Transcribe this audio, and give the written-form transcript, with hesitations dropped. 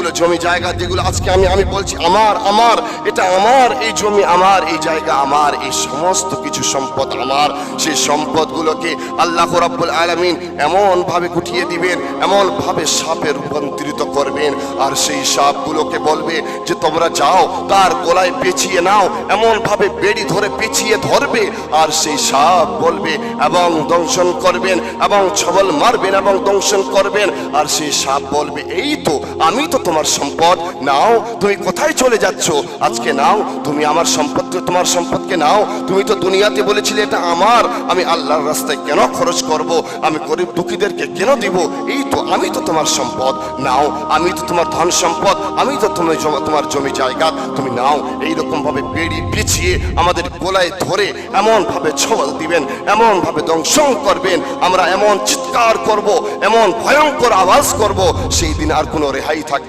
এগুলো জমি জায়গা যেগুলো আজকে আমি বলছি আমার আমার, এটা আমার, এই জমি আমার, এই জায়গা আমার, এই সমস্ত কিছু সম্পদ আমার। সেই সম্পদগুলোকে আল্লাহ রাব্বুল আলামিন এমন ভাবে গুটিয়ে দিবেন, এমন ভাবে সাপে রূপান্তরিত করবেন, আর সেই সাপগুলোকে বলবে যে তোমরা যাও তার গলায় পেঁচিয়ে নাও, এমন ভাবে বেড়ি ধরে পেঁচিয়ে ধরবে, আর সেই সাপ বলবে এবং দংশন করবেন এবং ছবল মারবেন এবং দংশন করবেন, আর সেই সাপ বলবে এই তো আমি তো তোমার সম্পদ, নাও তুমি কোথায় চলে যাচ্ছ, আজকে নাও তুমি আমার সম্পদ, তোমার সম্পদকে নাও, তুমি তো দুনিয়াতে বলেছিলে এটা আমার, আমি আল্লাহর রাস্তায় কেন খরচ করব, আমি গরিব দুঃখীদেরকে কেন দিব, এই তো আমি তো তোমার সম্পদ, নাও আমি তো তোমার ধন সম্পদ, আমি তো তোমার জমি জায়গা, তুমি নাও। এইরকম ভাবে বেড়ি পিছিয়ে আমাদের গলায় ধরে এমন ভাবে ছবল দিবেন, এমন ভাবে দংশন করবেন, আমরা এমন চিৎকার করব, এমন ভয়ঙ্কর আওয়াজ করব, সেই দিন আর কোনো রেহাই থাকবে